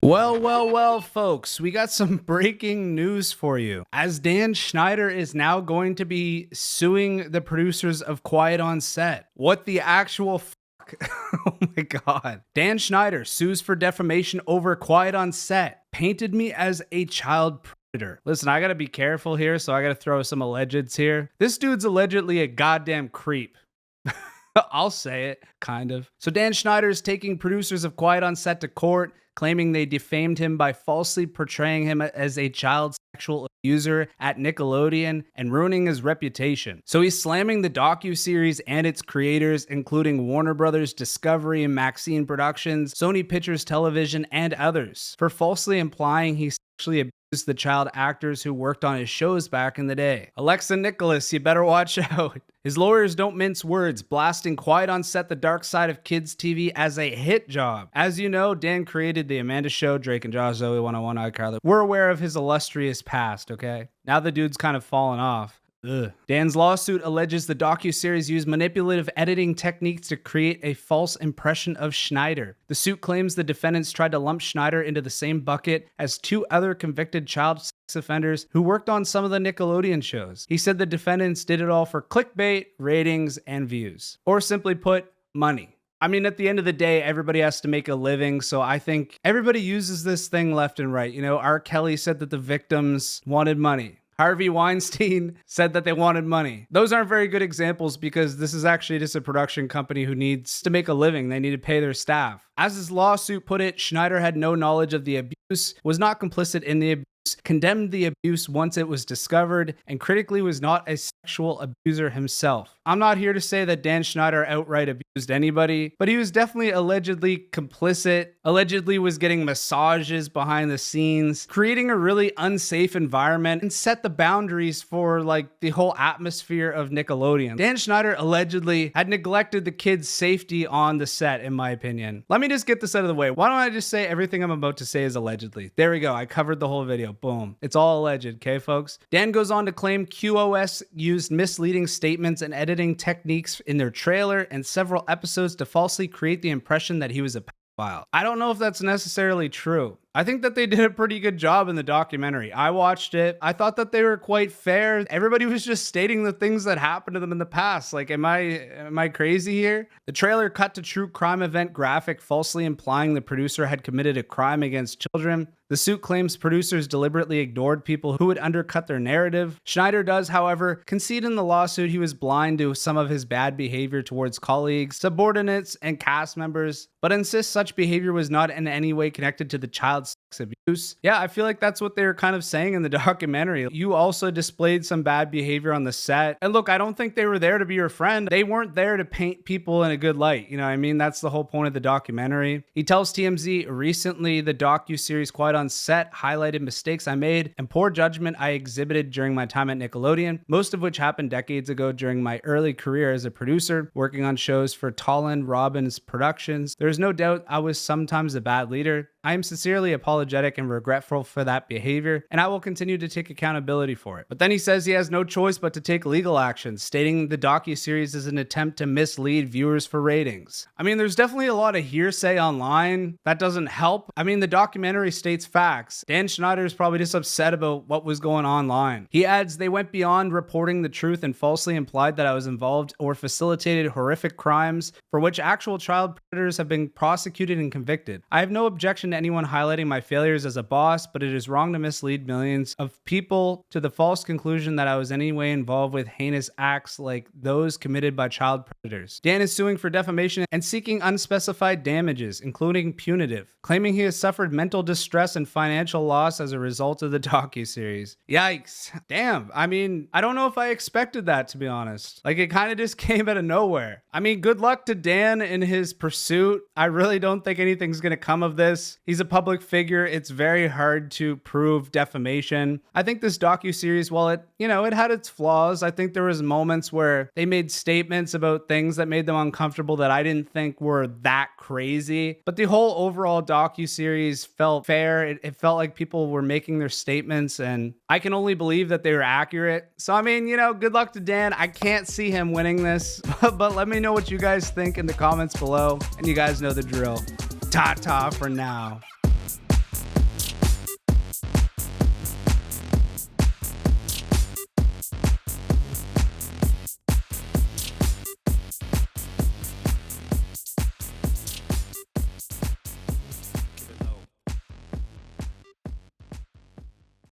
Well, folks, we got some breaking news for you. As Dan Schneider is now going to be suing the producers of Quiet on Set. What the actual fuck? Oh my god. Dan Schneider sues for defamation over Quiet on Set. Painted me as a child predator. Listen, I gotta be careful here, so I gotta throw some allegeds here. This dude's allegedly a goddamn creep. I'll say it, kind of. So Dan Schneider is taking producers of Quiet on Set to court, claiming they defamed him by falsely portraying him as a child sexual abuser at Nickelodeon and ruining his reputation. So he's slamming the docuseries and its creators, including Warner Brothers Discovery and Maxine Productions, Sony Pictures Television, and others, for falsely implying he sexually abused the child actors who worked on his shows back in the day. Alexa Nicholas, you better watch out. His lawyers don't mince words, blasting Quiet on Set, the dark side of kids TV as a hit job. As you know, Dan created The Amanda Show, Drake and Josh, Zoe 101, iCarly. We're aware of his illustrious past, okay? Now the dude's kind of fallen off. Ugh. Dan's lawsuit alleges the docuseries used manipulative editing techniques to create a false impression of Schneider. The suit claims the defendants tried to lump Schneider into the same bucket as two other convicted child sex offenders who worked on some of the Nickelodeon shows. He said the defendants did it all for clickbait, ratings, and views. Or simply put, money. I mean, at the end of the day, everybody has to make a living, so I think everybody uses this thing left and right. You know, R. Kelly said that the victims wanted money. Harvey Weinstein said that they wanted money. Those aren't very good examples because this is actually just a production company who needs to make a living. They need to pay their staff. As his lawsuit put it, Schneider had no knowledge of the abuse, was not complicit in the abuse, condemned the abuse once it was discovered, and critically was not a sexual abuser himself. I'm not here to say that Dan Schneider outright abused anybody, but he was definitely allegedly complicit, allegedly was getting massages behind the scenes, creating a really unsafe environment, and set the boundaries for like the whole atmosphere of Nickelodeon. Dan Schneider allegedly had neglected the kids' safety on the set, in my opinion. Let me just get this out of the way. Why don't I just say everything I'm about to say is allegedly? There we go. I covered the whole video. Boom. It's all alleged, okay, folks? Dan goes on to claim QOS used misleading statements and editing techniques in their trailer and several episodes to falsely create the impression that he was a pedophile. I don't know if that's necessarily true. I think that they did a pretty good job in the documentary. I watched it. I thought that they were quite fair. Everybody was just stating the things that happened to them in the past. Like, am I crazy here? The trailer cut to true crime event graphic, falsely implying the producer had committed a crime against children. The suit claims producers deliberately ignored people who would undercut their narrative. Schneider does, however, concede in the lawsuit he was blind to some of his bad behavior towards colleagues, subordinates, and cast members, but insists such behavior was not in any way connected to the child sex abuse. Yeah, I feel like that's what they were kind of saying in the documentary. You also displayed some bad behavior on the set. And look, I don't think they were there to be your friend. They weren't there to paint people in a good light. You know what I mean? That's the whole point of the documentary. He tells TMZ, recently the docuseries Quiet on Set highlighted mistakes I made and poor judgment I exhibited during my time at Nickelodeon, most of which happened decades ago during my early career as a producer, working on shows for Toland Robbins Productions. There is no doubt I was sometimes a bad leader. I am sincerely apologetic and regretful for that behavior, and I will continue to take accountability for it. But then he says he has no choice but to take legal action, stating the docuseries is an attempt to mislead viewers for ratings. I mean, there's definitely a lot of hearsay online. That doesn't help. I mean, the documentary states facts. Dan Schneider is probably just upset about what was going on online. He adds, they went beyond reporting the truth and falsely implied that I was involved or facilitated horrific crimes for which actual child predators have been prosecuted and convicted. I have no objection to anyone highlighting my failures as a boss, but it is wrong to mislead millions of people to the false conclusion that I was in any way involved with heinous acts like those committed by child predators. Dan is suing for defamation and seeking unspecified damages, including punitive, claiming he has suffered mental distress and financial loss as a result of the docuseries. Yikes. Damn. I mean, I don't know if I expected that, to be honest. Like, it kind of just came out of nowhere. I mean, good luck to Dan in his pursuit. I really don't think anything's going to come of this. He's a public figure. It's very hard to prove defamation. I think this docuseries, while it had its flaws, I think there was moments where they made statements about things that made them uncomfortable that I didn't think were that crazy. But the whole overall docuseries felt fair. It felt like people were making their statements, and I can only believe that they were accurate. So, I mean, good luck to Dan. I can't see him winning this, but let me know what you guys think in the comments below. And you guys know the drill. Ta-ta for now.